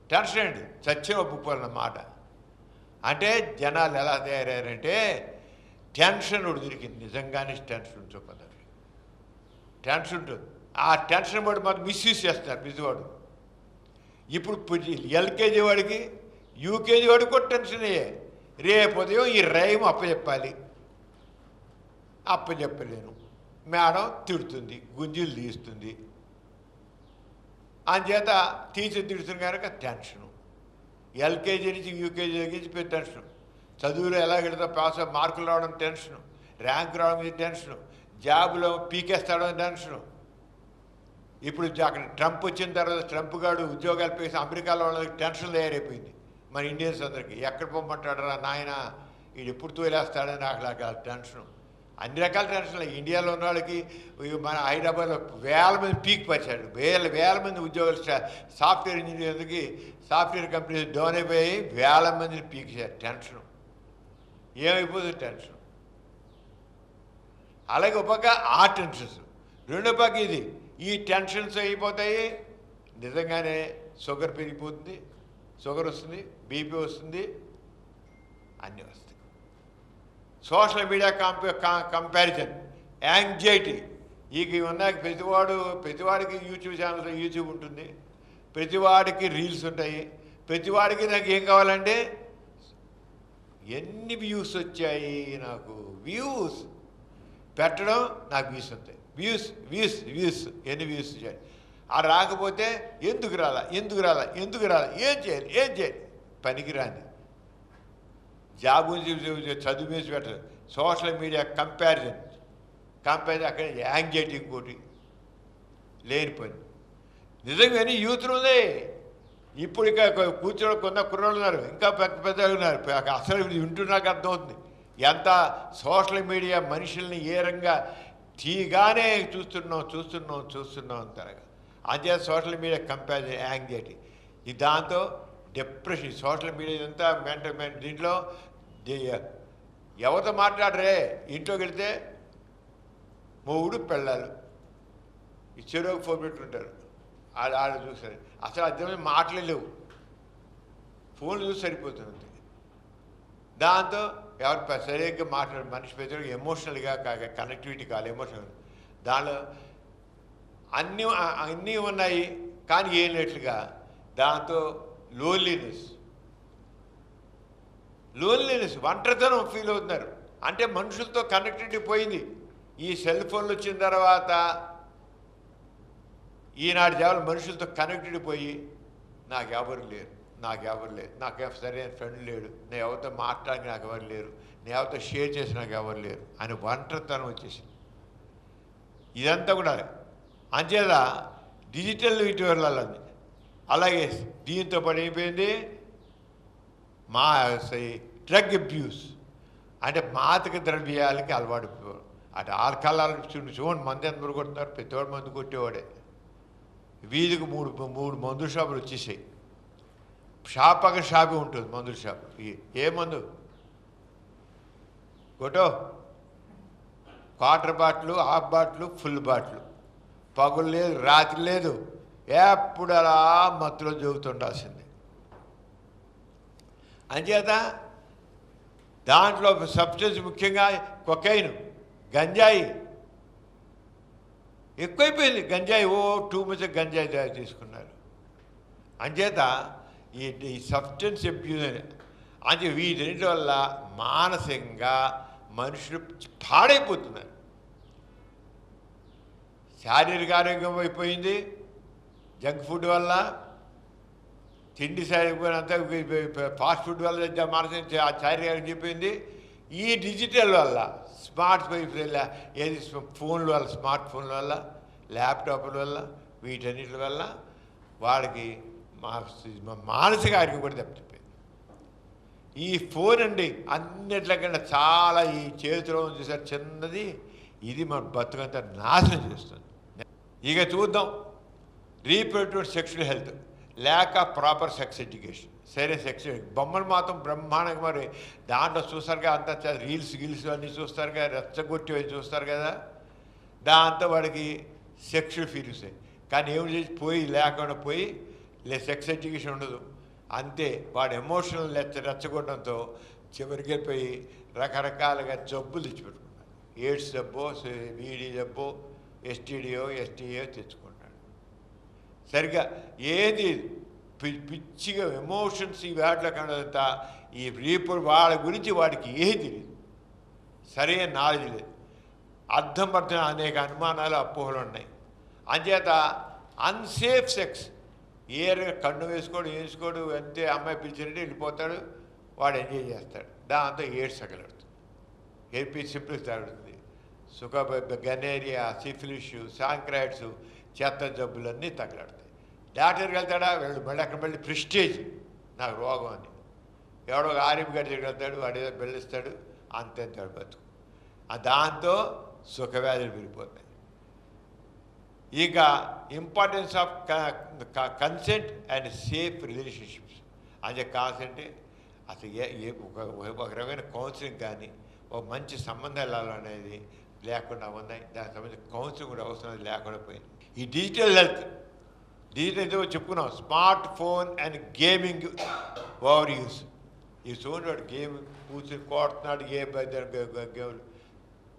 టెన్షన్ అండి, చచ్చిన ఒప్పుకోవాలన్న మాట. అంటే జనాలు ఎలా తయారయ్యారంటే టెన్షన్ ఒకటి దొరికింది. నిజంగానే టెన్షన్ ఉంచుకుంటారు, టెన్షన్ ఉంటుంది. ఆ టెన్షన్ వాడు మాత్రం మిస్యూజ్ చేస్తున్నారు ప్రతివాడు. ఇప్పుడు ఎల్కేజీ వాడికి యూకేజీ వాడికి కూడా టెన్షన్ అయ్యే. రేపు ఉదయం ఈ రైమ్ అప్పచెప్పలేను, మేడం తిడుతుంది, గుంజీలు తీస్తుంది, అందుచేత టీచర్ తిడుతుంది కనుక టెన్షను. ఎల్కేజీ నుంచి యూకేజీ నుంచి పెద్ద టెన్షను. చదువులో ఎలా వెళితే పాస్ మార్కులు రావడం టెన్షను, ర్యాంక్ రావడం మీద టెన్షను, జాబులో పీకేస్తాడో టెన్షను. ఇప్పుడు అక్కడ ట్రంప్ వచ్చిన తర్వాత ట్రంప్ గాడు ఉద్యోగాలు పేసి అమెరికాలో వాళ్ళకి టెన్షన్ తయారైపోయింది. మన ఇండియన్స్ అందరికీ ఎక్కడ పొమ్మంటాడరా నాయన, వీడు ఎప్పుడు తోలేస్తాడని అక్కడ టెన్షను. అన్ని రకాల టెన్షన్లు. ఇండియాలో ఉన్న వాళ్ళకి మన హైదరాబాద్లో వేల మంది పీక్ పరిచాడు, వేల మంది ఉద్యోగాలు సాఫ్ట్వేర్ ఇంజనీర్లకి సాఫ్ట్వేర్ కంపెనీస్ డౌన్ అయిపోయి వేల మందిని పీకేశారు. టెన్షను ఏమైపోతుంది టెన్షన్. అలాగే ఒక పక్క ఆ టెన్షన్స్, రెండో పక్క ఇది. ఈ టెన్షన్స్ అయిపోతాయి, నిజంగానే షుగర్ పెరిగిపోతుంది, షుగర్ వస్తుంది, బీపీ వస్తుంది, అన్నీ వస్తాయి. Social media comparison, anxiety. ఉన్నాక ప్రతివాడికి యూట్యూబ్ ఛానల్, యూట్యూబ్ ఉంటుంది, ప్రతివాడికి రీల్స్ ఉంటాయి, ప్రతివాడికి నాకు ఏం కావాలంటే ఎన్ని వ్యూస్ వచ్చాయి, నాకు వ్యూస్ పెట్టడం, నాకు వ్యూస్ ఉంటాయి, వ్యూస్ వ్యూస్ వ్యూస్ ఎన్ని వ్యూస్ చేయాలి. ఆ రాకపోతే ఎందుకు రాలా, ఏం చేయాలి పనికిరాని జాబ్ చదువు వేసి పెట్టరు. సోషల్ మీడియా కంపారిజన్ అక్కడ యాంగ్జైటీ ఇంకోటి లేని పని. నిజంగానే యూత్లు ఉంది ఇప్పుడు. ఇక కూర్చోడం కొన్న కుర్రోళ్ళు ఉన్నారు, ఇంకా పెద్దలు ఉన్నారు. అసలు వింటున్నాక అర్థమవుతుంది ఎంత సోషల్ మీడియా మనుషుల్ని ఏ రంగా తీగానే చూస్తున్నాం అంతగా. అంతే సోషల్ మీడియా కంపారిజన్, యాంగ్జైటీ. దాంతో డిప్రెషన్. సోషల్ మీడియా ఇదంతా మెంటల్ దీంట్లో ఎవరితో మాట్లాడరే, ఇంట్లోకి వెళితే మొగుడు పెళ్ళాలు ఈ చెరువుకు ఫోన్ పెట్టుకుంటారు, ఆడ చూసారు. అసలు అర్థమే మాటలే లేవు, ఫోన్లు చూసి సరిపోతుంది. దాంతో ఎవరు సరిగ్గా మాట్లాడు మనిషి పెద్దగా ఎమోషనల్గా కనెక్టివిటీ కాదు, ఎమోషనల్. దానిలో అన్నీ ఉన్నాయి కానీ ఏం లేట్లుగా. దాంతో లోన్లీనెస్, ఒంటరితనం ఫీల్ అవుతున్నారు. అంటే మనుషులతో కనెక్టివిటీ పోయింది. ఈ సెల్ ఫోన్లు వచ్చిన తర్వాత ఈనాడు జాబులు మనుషులతో కనెక్టివిటీ పోయి నాకు ఎవరు లేరు, నాకేం సరైన ఫ్రెండ్ లేడు, నేను ఎవరితో మాట్లాడి నాకు ఎవరు లేరు, నేను ఎవరితో షేర్ చేసి నాకు ఎవరు లేరు అని ఒంటరితనం వచ్చేసింది. ఇదంతా కూడా అంచేత డిజిటల్ ఇటు వెళ్ళాలని. అలాగే దీంతో పాటు అయిపోయింది డ్రగ్ అబ్యూస్, అంటే మాదక ద్రవ్యాలకి అలవాటు. అటు ఆల్కహాల్ చూడండి, మంది ఎంత కొడుతున్నారు, ప్రతివాడు మందు కొట్టేవాడే. వీధికి మూడు మందు షాపులు వచ్చేసాయి. షాపే ఉంటుంది మందుల షాప్. ఏ మందు కొట్టో, quarter bottle, half bottle, full bottle, పగులు లేదు, రాత్రి లేదు, ఎప్పుడు అలా మత్తులో జోగుతుండాల్సింది. అంచేత దాంట్లో సబ్స్టెన్స్ ముఖ్యంగా కొకైన్, గంజాయి ఎక్కువైపోయింది. గంజాయి టూ మచ్ గంజాయి తీసుకున్నారు. అంచేత ఈ సబ్స్టెన్స్ అబ్యూజ్ అంటే వీటన్నిటి వల్ల మానసికంగా మనుషులు పాడైపోతున్నారు. శారీరక ఆరోగ్యం అయిపోయింది జంక్ ఫుడ్ వల్ల, తిండి సరిపోయినంత ఫాస్ట్ ఫుడ్ వల్ల మానసిక శారీరకం చెప్పింది. ఈ డిజిటల్ వల్ల, ఏది ఫోన్ల వల్ల, స్మార్ట్ ఫోన్ల వల్ల, ల్యాప్టాప్ల వల్ల, వీటన్నిటి వల్ల వాడికి మానసిక ఆరోగ్యం కూడా దెబ్బతిపోయింది. ఈ ఫోన్ అండి అన్నిట్లకన్నా చాలా ఈ చేతిలో చూసారు చిన్నది, ఇది మన బతుకంతా నాశనం చేస్తుంది. ఇక చూద్దాం reproductive sexual health, lack of proper sex education. సరే సెక్స్ బొమ్మలు మాత్రం బ్రహ్మాండంగా, మరి దాంట్లో చూస్తారుగా అంతా రీల్స్ అన్నీ చూస్తారుగా, రెచ్చగొట్టి చూస్తారు కదా, దాంతో వాడికి సెక్షువల్ ఫీలింగ్స్. కానీ ఏమి చేసి లేకుండా పోయి సెక్స్ ఎడ్యుకేషన్ ఉండదు. అంతే వాడు ఎమోషనల్ రెచ్చగొట్టడంతో చివరికి వెళ్ళిపోయి రకరకాలుగా జబ్బులు తెచ్చిపెట్టుకున్నాడు. ఎయిడ్స్ జబ్బో, వీడి జబ్బో, ఎస్టీడీఓ తెచ్చుకుంటాడు. సరిగ్గా ఏది పిచ్చిగా ఎమోషన్స్ ఈ వాటిలో కన్నదంతా ఈ వాళ్ళ గురించి వాడికి ఏది తెలియదు, సరైన నాలెడ్జ్ లేదు, అర్థం అనేక అనుమానాలు, అపోహలు ఉన్నాయి. అంచేత అన్సేఫ్ సెక్స్, కన్ను వేసుకోడు అంతే, అమ్మాయి పిలిచినట్టు వెళ్ళిపోతాడు, వాడు ఎంజాయ్ చేస్తాడు. దాంతో ఎయిడ్స్ తగలడుతుంది, హెర్పీస్ సింప్లిస్ తగలుతుంది, గనేరియా, సిఫిలిస్, సాంక్రైట్స్, చెత్త జబ్బులన్నీ తగలడతాయి. డాక్టర్కి వెళ్తాడా, మళ్ళీ అక్కడ మళ్ళీ ప్రెస్టేజ్, నాకు రోగం అని ఎవడో ఆర్ఎం గారి దగ్గరికి వెళ్తాడు, వాడు ఏదో బెల్లిస్తాడు, అంతెంత బతుకు. దాంతో సుఖవ్యాధులు పెరిగిపోతాయి. ఇక importance of consent and safe relationships. అంటే కాన్సెంట్ అసలు ఒక రకమైన కౌన్సిలింగ్ కానీ ఒక మంచి సంబంధాలు అనేది లేకుండా ఉన్నాయి. దానికి సంబంధించి కౌన్సిలింగ్ కూడా అవసరం లేకుండా పోయింది. ఈ డిజిటల్ హెల్త్, డిజిటల్ చెప్పుకున్నాం, smart phone and gaming over use. ఈ చూడండి వాడు గేమ్ కూర్చుని కొడుతున్నాడు, గేమ్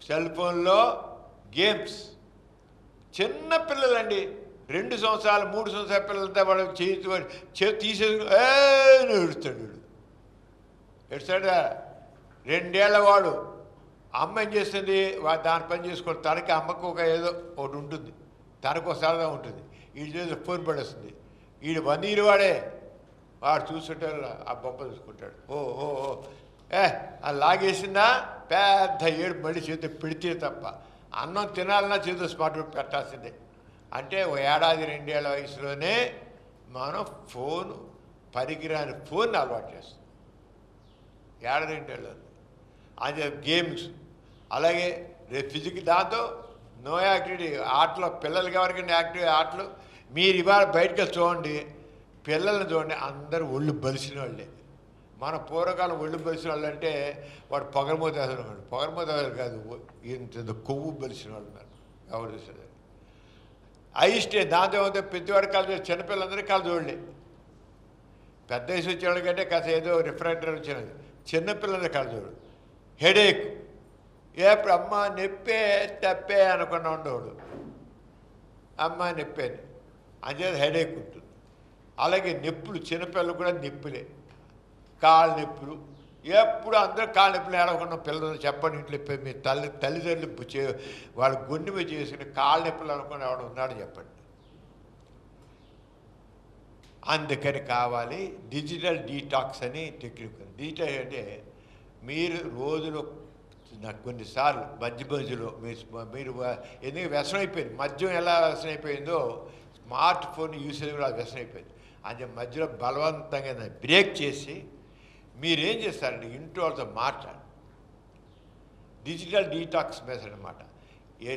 సెల్ ఫోన్లో గేమ్స్. చిన్న పిల్లలండి, 2 సంవత్సరాలు 3 సంవత్సరాల పిల్లలతో వాడు చేతి తీసేసి ఏడుస్తాడు. ఎడుస్తాడా? 2 ఏళ్ల వాడు. అమ్మ ఏం చేస్తుంది, వాడు దాని పని చేసుకోండి. తనకి అమ్మకు ఒక ఏదో ఒకటి ఉంటుంది, తనకు ఒక సరదా ఉంటుంది. వీడు చేసి ఫోన్ పడేస్తుంది. వీడు 1 ఇయర్ వాడే. వాడు చూస్తుంటాడు, ఆ బొమ్మ చూసుకుంటాడు. ఓ ఓ ఓ అది లాగేసిందా పెద్ద ఏడు మళ్ళీ చేతితో పెడితే తప్ప. అన్నం తినాలన్నా చేతితో స్మార్ట్ ఫోన్ పెట్టాల్సిందే. అంటే 1 ఏడాది 2 ఏళ్ల వయసులోనే మనం పనికిరాని ఫోన్ అలవాటు చేస్తాం. 1 ఏడాది 2 ఏళ్ళు. అది గేమ్స్. అలాగే ఫిజికల్, దాంతో నో యాక్టివిటీ. ఆటలో పిల్లలకి ఎవరికైనా యాక్టివ్ ఆటలు. మీరు ఇవాళ బయటకు చూడండి, పిల్లల్ని చూడండి, అందరూ ఒళ్ళు బలిసిన వాళ్ళే. మన పూర్వకాలం ఒళ్ళు బలిసిన వాళ్ళు అంటే వాడు పొగరమూత వేస్తున్నాడు. పొగరమూత కాదు, ఇంత కొవ్వు బలిసిన వాళ్ళు ఉన్నారు. ఎవరు చూసారు? అయిస్టే. దాంతో ఏమవుతే పెద్దవాడి కాలు, చిన్నపిల్లలందరికీ కాలు చూడలే. పెద్ద వయసు వచ్చేవాడికంటే కాస్త ఏదో రిఫ్రాక్టర్ వచ్చినది. చిన్నపిల్లలందరూ కాలు చూడు. హెడేక్. ఎప్పుడు అమ్మ నొప్పే తప్పే అనుకున్నా ఉండేవాడు. అమ్మ నొప్పేని అంచేది హెడేక్ ఉంటుంది. అలాగే నొప్పులు, చిన్నపిల్లలు కూడా నొప్పులే. కాళ్ళ నొప్పులు. ఎప్పుడు అందరూ కాళ్ళ నొప్పులు ఏడవకుండా పిల్లలు చెప్పండి. ఇంట్లో మీ తల్లిదండ్రులు వాళ్ళ గుండె మీద చేసుకుని కాళ్ళ నొప్పులు అనుకుని ఎవడు ఉన్నాడు చెప్పండి. అందుకని కావాలి డిజిటల్ డీటాక్స్ అని టెక్నిక్. డిజిటల్ అంటే మీరు రోజులో కొన్నిసార్లు మధ్యలో మీరు ఎందుకు వ్యసనం అయిపోయింది. మద్యం ఎలా వ్యసనం అయిపోయిందో స్మార్ట్ ఫోన్ యూసేజ్ కూడా వ్యసనం అయిపోయింది. అంటే మధ్యలో బలవంతంగా బ్రేక్ చేసి మీరేం చేస్తారంటే ఇంట్లో వాళ్ళతో మాట్లాడి డిజిటల్ డీటాక్స్ మెథడ్ అనమాట.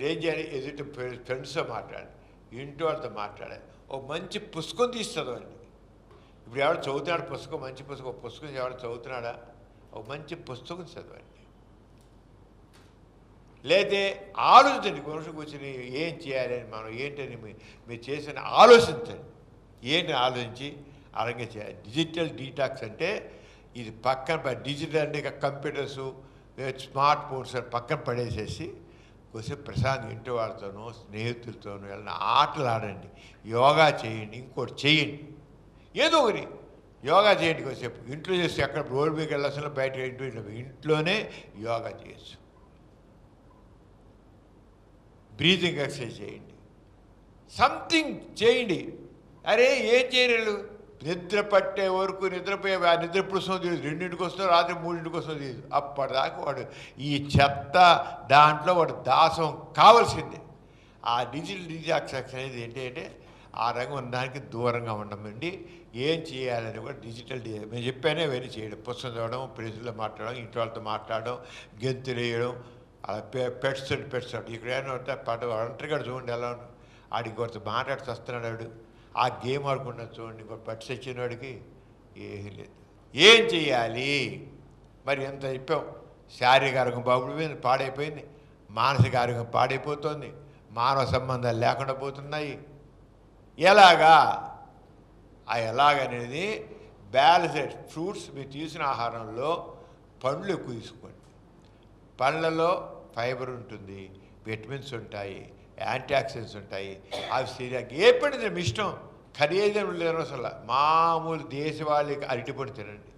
ఏం చేయాలి, ఎదుటి ఫ్రెండ్స్తో మాట్లాడి, ఇంట్లో వాళ్ళతో మాట్లాడాలి. ఓ మంచి పుస్తకం తీసి చదవండి. ఇప్పుడు ఎవరు చదువుతున్నాడు పుస్తకం, మంచి పుస్తకం. పుస్తకం ఎవరు చదువుతున్నాడా, ఒక మంచి పుస్తకం చదవండి. లేదే ఆలోచించండి. కొంచెం కూర్చొని ఏం చేయాలని, మనం ఏంటని మీరు చేసిన ఆలోచించండి. ఏంటి ఆలోచించి అలాగే చేయాలి. డిజిటల్ డీటాక్స్ అంటే ఇది పక్కన డిజిటల్ అంటే ఇక కంప్యూటర్సు, స్మార్ట్ ఫోన్స్ పక్కన పడేసేసి కొంచెం ప్రశాంత్ ఇంటి వాళ్ళతోనూ స్నేహితులతోనూ వెళ్ళిన ఆటలు ఆడండి, యోగా చేయండి, ఇంకోటి చేయండి. ఏదో ఒకటి యోగా చేయండి. కొంచెంసేపు ఇంట్లో చేసి ఎక్కడ రోడ్డు మీకు వెళ్ళాల్సిన బయట ఇంట్లోనే యోగా చేయొచ్చు. బ్రీతింగ్ ఎక్సర్సైజ్ చేయండి, సంథింగ్ చేయండి. అరే ఏం చేయరు, నిద్ర పట్టే వరకు నిద్రపోయే, ఆ నిద్ర ఎప్పుడు వస్తుందో తెలియదు. 2ంటికి వస్తుందో రాత్రి 3ంటికి వస్తుందో తెలియదు. అప్పటిదాకా వాడు ఈ చెత్త దాంట్లో వాడు దాసం కావాల్సిందే. ఆ డిజిటల్ డీటాక్స్ అనేది ఏంటంటే ఆ రంగం దానికి దూరంగా ఉండమండి. ఏం చేయాలని కూడా డిజిటల్ నేను చెప్పానే అవన్నీ చేయడం. పుస్తకం చదవడం, ప్రెస్లో మాట్లాడడం, ఇంట్లో వాళ్ళతో మాట్లాడడం, గెంతులు వేయడం, అలా పెట్స్ ఇక్కడ ఏమన్నా పాట ఒంటరిగా చూడండి ఎలా ఉన్నాడు. ఆడికి కొంత మాట్లాడుతూ వస్తున్నాడు వాడు. ఆ గేమ్ ఆడుకున్నాడు చూడండి. ఇంకో పెట్స్ వచ్చిన వాడికి ఏమీ లేదు. ఏం చెయ్యాలి మరి? ఎంత చెప్పాం. శారీరక ఆరోగ్యం పాడైపోయింది, మానసిక ఆరోగ్యం పాడైపోతుంది, మానవ సంబంధాలు లేకుండా పోతున్నాయి. ఎలాగా? ఆ ఎలాగనేది బ్యాలెన్స్డ్ ఫ్రూట్స్. మీరు తీసిన ఆహారంలో పండ్లు ఎక్కువ తీసుకోండి. పండ్లలో ఫైబర్ ఉంటుంది, విటమిన్స్ ఉంటాయి, యాంటీ ఆక్సిడెంట్స్ ఉంటాయి. అవి శరీరానికి ఏ పండు మీ ఇష్టం. ఖరీదైన లేని అసలు మామూలు దేశవాళీకి అరటిపండు తినండి,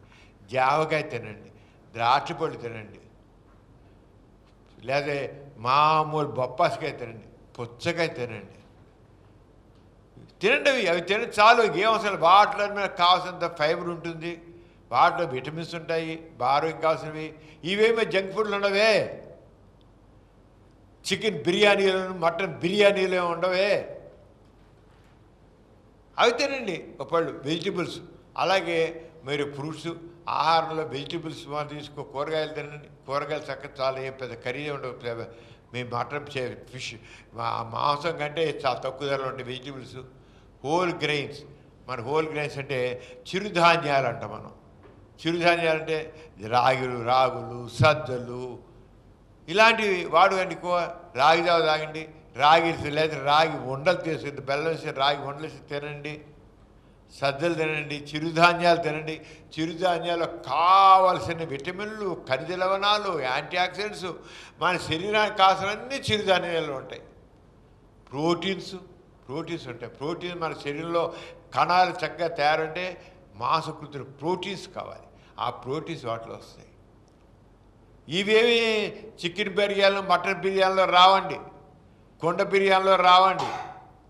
జామకాయ తినండి, ద్రాక్ష పళ్ళు తినండి, లేదా మామూలు బొప్పాసికాయ తినండి, పుచ్చకాయ తినండి. తినండి. అవి తినండి చాలు. ఏమవసరం. వాటిలో మీద కావాల్సినంత ఫైబర్ ఉంటుంది, వాటిలో విటమిన్స్ ఉంటాయి, ఆరోగ్యం కావాల్సినవి. ఇవేమో జంక్ ఫుడ్లు ఉండవే. చికెన్ బిర్యానీలు, మటన్ బిర్యానీలు ఉండవే. అవి తినండి. ఒకళ్ళు వెజిటబుల్స్. అలాగే మీరు ఫ్రూట్స్, ఆహారంలో వెజిటబుల్స్ తీసుకో. కూరగాయలు తినండి. కూరగాయలు చక్కగా చాలా ఏం పెద్ద ఖరీదే ఉండవు. మీ మటన్ ఫిష్ మాంసం కంటే చాలా తక్కువ ధరలో ఉంటాయి వెజిటబుల్స్. Whole grains. మన హోల్ గ్రెయిన్స్ అంటే చిరుధాన్యాలు అంట. మనం చిరుధాన్యాలు అంటే రాగులు, సజ్జలు ఇలాంటివి వాడుకండి. రాగి జావ తాగండి. రాగి లేదా రాగి ఉండలు తీసుకుంది, బెల్లం వేసి రాగి ఉండలు వేసి తినండి. సజ్జలు తినండి, చిరుధాన్యాలు తినండి. చిరుధాన్యాల్లో కావలసిన విటమిన్లు, ఖనిజ లవణాలు, యాంటీ ఆక్సిడెంట్స్, మన శరీరానికి కావాల్సినన్ని చిరుధాన్యాలు ఉంటాయి. ప్రోటీన్స్ ఉంటాయి. ప్రోటీన్ మన శరీరంలో కణాలు చక్కగా తయారంటే మాంసకృతులు ప్రోటీన్స్ కావాలి. ఆ ప్రోటీన్స్ వాటిలో వస్తాయి. ఇవేమి చికెన్ బిర్యానీలో, మటన్ బిర్యానీలో రావండి, కొండ బిర్యానీలో రావండి.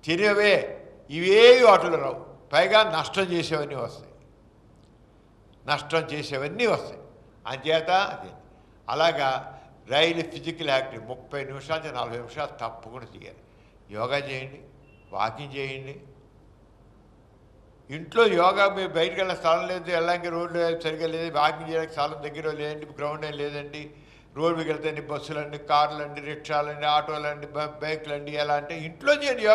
తినేవే ఇవేవి వాటిలో రావు. పైగా నష్టం చేసేవన్నీ వస్తాయి. అంచేత అదే అలాగా రైలు ఫిజికల్ యాక్టివ్ 30 నిమిషాల నుంచి 40 నిమిషాలు తప్పకుండా చేయాలి. యోగా చేయండి, వాకింగ్ చేయండి. ఇంట్లో యోగా మీరు బయటకు వెళ్ళిన స్థలం లేదు, వెళ్ళడానికి రోడ్లు సరిగ్గా లేదు, వాకింగ్ చేయడానికి స్థలం దగ్గర లేదండి, గ్రౌండ్ ఏం లేదండి, రోడ్డు మీకు వెళ్తాయండి, బస్సులండి, కార్లండి, రిక్షాలండి, ఆటోలండి, బైక్లండి. ఎలా అంటే ఇంట్లో చేయండి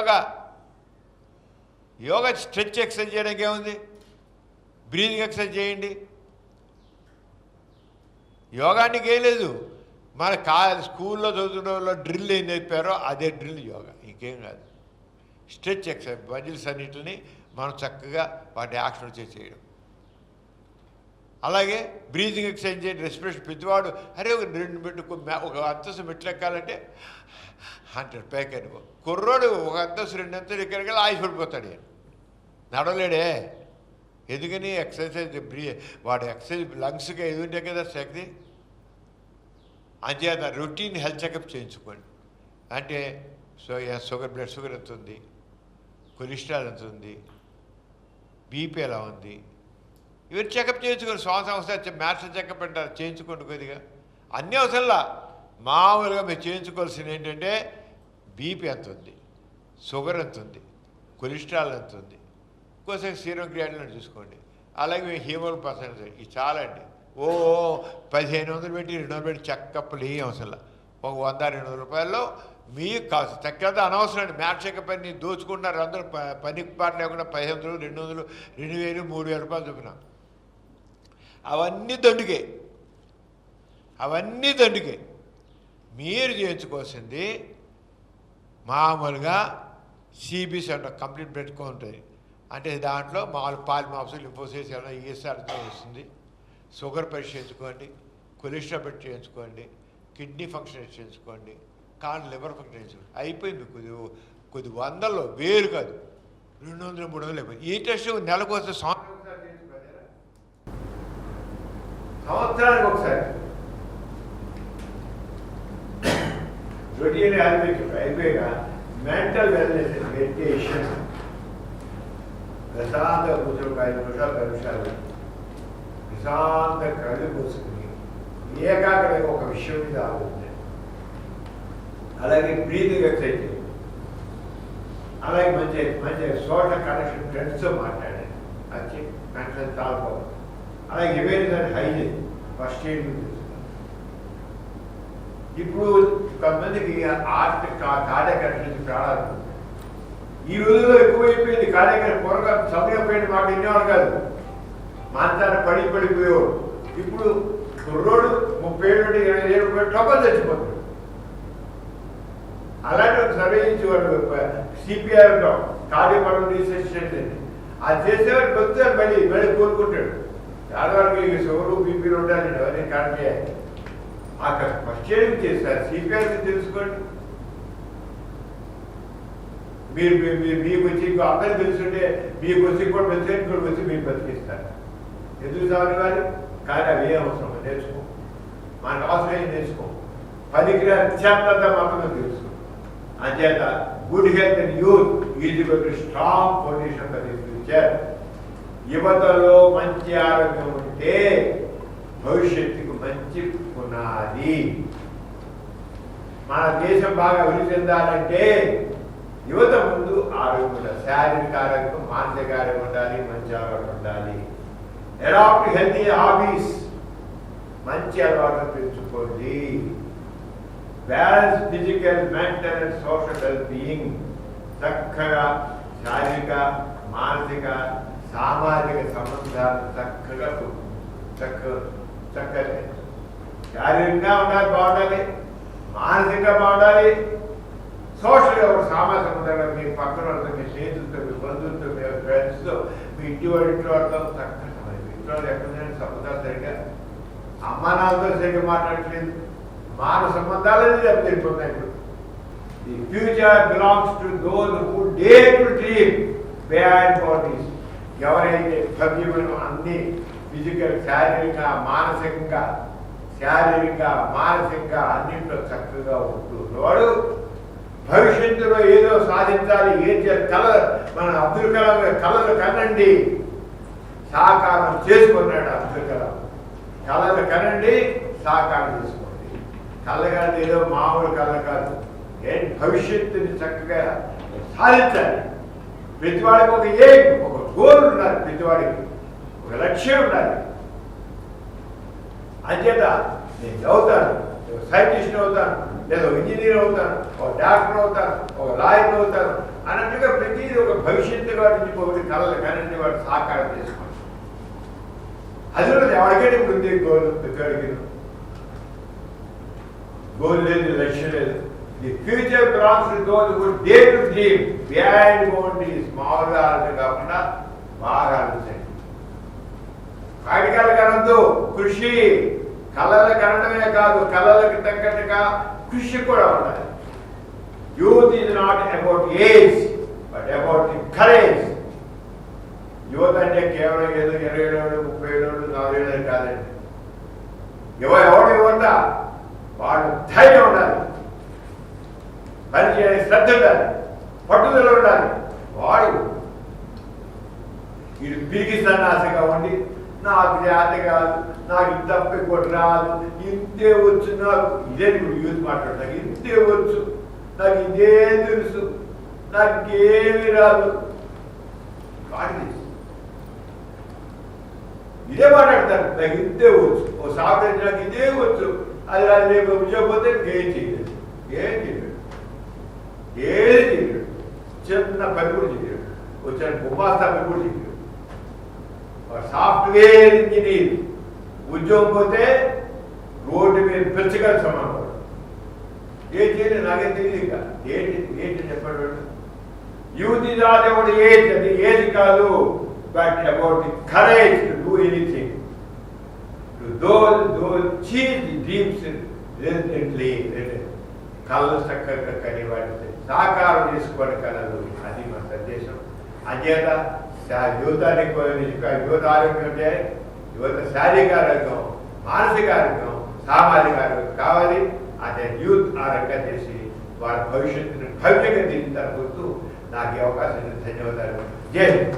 యోగా స్ట్రెచ్ ఎక్సర్సైజ్ చేయడానికి ఏముంది, బ్రీతింగ్ ఎక్సర్సైజ్ చేయండి. యోగానికి ఏం లేదు. మన స్కూల్లో చదువుతున్న వాళ్ళు డ్రిల్ ఏం నేర్పారో అదే డ్రిల్ యోగా, ఇంకేం కాదు. స్ట్రెచ్ ఎక్సర్సైజ్ మజిల్స్ అన్నింటిని మనం చక్కగా వాటి యాక్షన్ చేయడం. అలాగే బ్రీతింగ్ ఎక్సర్సైజ్ చేయండి, రెస్పిరేషన్. పెద్దవాడు అరే ఒక 2 మెట్లు, ఒక అంతస్తు మెట్లు ఎక్కాలంటే అంటాడు పైకి. కుర్రోడు ఒక అంతస్తు 2 అంతస్తులు ఎక్కడికి ఆగిపడిపోతాడు, నడవలేడే. ఎందుకని ఎక్సర్సైజ్ వాడు ఎక్సర్సైజ్ లంగ్స్గా ఎది ఉంటే కదా శక్తి. అంచేత రొటీన్ హెల్త్ చెకప్ చేయించుకోండి. అంటే బ్లడ్ షుగర్ ఎంత ఉంది, కొలెస్ట్రాల్ ఎంత ఉంది, బీపీ ఎలా ఉంది, ఇవన్నీ చెకప్ చేయించుకోండి. సంవత్సరం మ్యాథ్స్ చెకప్ అంటారు, చేయించుకోండి కొద్దిగా. అన్ని అవసరంలా మామూలుగా మీరు చేయించుకోవాల్సింది ఏంటంటే బీపీ ఎంత ఉంది, షుగర్ ఎంత ఉంది, కొలెస్ట్రాల్ ఎంత ఉంది, ఇంకోసం సీరం క్రియాటిన్ చూసుకోండి. అలాగే హీమోగ్లోబిన్ పర్సెంటేజ్ ఇది చాలా అండి. 1500 పెట్టి 200 పెట్టి చెకప్లు ఏ అవసరంలా. ఒక 100-200 రూపాయల్లో మీకు కావచ్చు. చక్కగా అనవసరం అండి. మ్యాథ్స్ చెకప్ అని దోచుకుంటున్నారు అందరూ. పనికి పాట లేకుండా 1500, 200, 2000, 3000 రూపాయలు చొప్పున. అవన్నీ దండుకే. మీరు చేయించుకోవాల్సింది మామూలుగా సిబిసి అంటే కంప్లీట్ పెట్టుకో ఉంటుంది. అంటే దాంట్లో మామూలు పాలిమాప్స్, లింఫోసిస్ ఏమైనా ఈఎస్ఆర్తో వస్తుంది. షుగర్ పరీక్ష చేయించుకోండి, కొలెస్ట్రాల్ పరీక్ష చేయించుకోండి, కిడ్నీ ఫంక్షన్ చేయించుకోండి, లివర్ ఫంక్షన్ చేయించుకోండి. అయిపోయింది. కొద్ది వందల్లో, వేలు కాదు, 200, 300 అయిపోయింది. ఈ టెస్ట్ నెలకు వస్తే సంవత్సరానికి ఒకసారి రొటీన్ అయిపోయాక మెంటల్ వెల్నెస్, మెడిటేషన్, ప్రశాంత కూర్చొని 5 నిమిషాలు 10 నిమిషాలు ప్రశాంత కళ్ళు కూర్చుని ఏకాగ్రతగా ఒక విషయం మీద ఆలోచించండి. అలాగే బ్రీతింగ్ ఎక్సర్సైజ్ చేయండి. అలాగే మంచి సోషల్ కనెక్షన్, ఫ్రెండ్స్తో మాట్లాడండి. అది కనెక్షన్ చాలా బాగుంది. అలాగే అవేర్నెస్, హైజీన్, ఫస్ట్ ఎయిడ్ తెలుస్తుంది. ఇప్పుడు కొంతమందికి కార్డియాక్ అరెస్ట్ నుంచి ప్రాణాలు ఈ రోజుల్లో ఎక్కువైపోయింది. కార్డియాక్ పొరగా సమయం పోయిన మాట వినేవాడు కాదు, మాంతాన్ని పడిపోయేవాడు. ఇప్పుడు కుర్రోడు 30 ఏళ్ళు 20 ఏళ్ళు టొక్కలు చచ్చిపోతాడు. అలాంటి ఒక సర్వే ఇచ్చేవాడు, సిపిఆర్ అంటాం, కార్డియోపల్మనరీ రిసర్చ్. అది చేసేవాడు కొద్దిగా మళ్ళీ కోరుకుంటాడు. ఆడవాళ్ళకి షుగరు, బీపీలు ఉండాలండి, అవన్నీ కరెక్ట్ చేయాలి. అక్కడ ఫస్ట్ ఎయిడ్ చేస్తారు. సిపిఆర్ తెలుసుకోండి. మీరు మీకు వచ్చి అందరికి తెలుసుంటే మీకు వచ్చి కూడా కూడా వచ్చి మీరు బతికిస్తారు. ఎందుకు చదవాలి కానీ అవి ఏం అవసరం నేర్చుకో. మనకు అవసరం ఏం నేర్చుకో. పనికిరాని చెత్తంతా మాత్రమే తెలుసుకో. అంచేత good health and youth is strong foundation for the future. యువతలో మంచి ఆరోగ్యం ఉంటే భవిష్యత్తుకు మంచి పునాది. మన దేశం బాగా అభివృద్ధి చెందాలంటే యువత ముందు ఆరోగ్యం ఉండాలి. శారీరక ఆరోగ్యం, మానసిక ఆరోగ్యం ఉండాలి, మంచి ఆరోగ్యం ఉండాలి. అడాప్ట్ హెల్తీ హాబీస్, మంచి అలవాట్లు పెంచుకోండి. Balance physical, mental and social well being. చక్కగా శారీరక, మానసిక, సామాజిక సంబంధాలు చక్కగా శారీరకంగా ఉండాలి, బాగుండాలి, మానసికంగా బాగుండాలి, సోషల్గా ఒక సామాజిక సముదాయంలో మీ పక్కన వాళ్ళతో, మీ స్నేహితులతో, మీ బంధువులతో, మీ ఫ్రెండ్స్తో, మీ ఇంటి వాళ్ళతో చక్కగా ఇంట్లో ఎక్కడ సంబంధాలు సరిగ్గా అమ్మానాలతో సరిగ్గా మాట్లాడట్లేదు. మానవ సంబంధాలన్నీ దెబ్బతింటున్నాయి. ఇప్పుడు the future belongs to those who dare to dream beyond boundaries. ఎవరైతే భవ్యమైన అన్ని ఫిజికల్, శారీరకంగా, మానసికంగా అన్నింటిలో చక్కగా ఉంటున్నవాడు భవిష్యత్తులో ఏదో సాధించాలి, ఏం చేయాలి, మన అబ్దుల్ కలాం కళలు కనండి, సాకారం చేసుకున్నాడు. అబ్దుల్ కలాం కళలు కనండి, సాకారం చేసుకోండి. కళ కాదు, ఏదో మామూలు కళ కాదు. ఏంటి భవిష్యత్తుని చక్కగా సాధించాలి. ప్రతివాడికి ఒక గోల్ ఉండాలి, ప్రతివాడికి ఒక లక్ష్యం ఉండాలి. అంచేత నేను చదువుతాను, సైంటిస్ట్ అవుతాను, లేదా ఇంజనీర్ అవుతాను, ఒక డాక్టర్ అవుతాను, ఒక లాయర్ అవుతాను అన్నట్టుగా ప్రతిదీ ఒక భవిష్యత్తు వాటి ఒకటి కళలు కానీ వాటి సాకారం చేసుకోండి. అది కూడా ఎవరికైనా ఉంది గోల్. ప్రతివాడికి గోల్ లేదు, లక్ష్యం లేదు. The future belongs to those who dare to dream beyond boundaries. మామూలుగా ఆలోచన కాకుండా బాగా ఆలోచించండి. కాటికాల కనద్దు, కృషి. కళలు కనడమే కాదు, కళలకు తగ్గట్టుగా కృషి కూడా ఉండాలి. Youth is not about age but about the courage. యువత అంటే కేవలం ఏదో 20 ఏళ్ళు, 30 ఏళ్ళు, 40 ఏళ్ళు కాదండి. ఎవడు యువత వాడు ధైర్యం ఉండాలి, పని చేయాలి, శ్రద్ధ ఉండాలి, పట్టుదల ఉండాలి. వాడు ఇది పిరికి సన్నాసిగా ఉండి నాకు చేత కాదు, నాకు ఇంత ఇంకోటి రాదు, ఇంతే వచ్చు, నాకు ఇదే యూత్ మాట్లాడతాను, ఇంతే వచ్చు, నాకు ఇదే తెలుసు, నాకు ఇంకేమీ రాదు, ఇదే మాట్లాడతాను. నాకు ఇంతే వచ్చు, ఓ సాఫ్ట్వేర్ నాకు ఇదే వచ్చు, అది రాదు, రేపు ఉద్యోగం పోతే ఏం చేయలేదు, ఏది చేయలేడు, చిన్న పని కూడా చేయలేడు, వచ్చిన గుమాస్తా పని కూడా చేయలేడు. సాఫ్ట్వేర్ ఇంజనీర్ ఉద్యోగం పోతే రోడ్డు మీద పిచ్చగా సమానం. ఏం చేయలేదు, నాకేం తెలియదు. ఇంకా ఏంటి చెప్పాడు. Youth is not about age, అది ఏజ్ కాదు, but about the courage to do anything, to those chase the dreams resiliently. కళ్ళు చక్కగా కని వాటిని సాకారం చేసుకోవడం కలదు, అది మన సందేశం. అంచేత యువతానికి యువత ఆరోగ్యం అంటే యువత శారీరక ఆరోగ్యం, మానసిక ఆరోగ్యం, సామాజిక ఆరోగ్యం కావాలి. అదే యూత్ ఆ రకంగా చేసి వారి భవిష్యత్తును భవ్యంగా తీర్చిదారుతూ నాకు ఈ అవకాశం ధన్యవాదాలు. జై హింద్.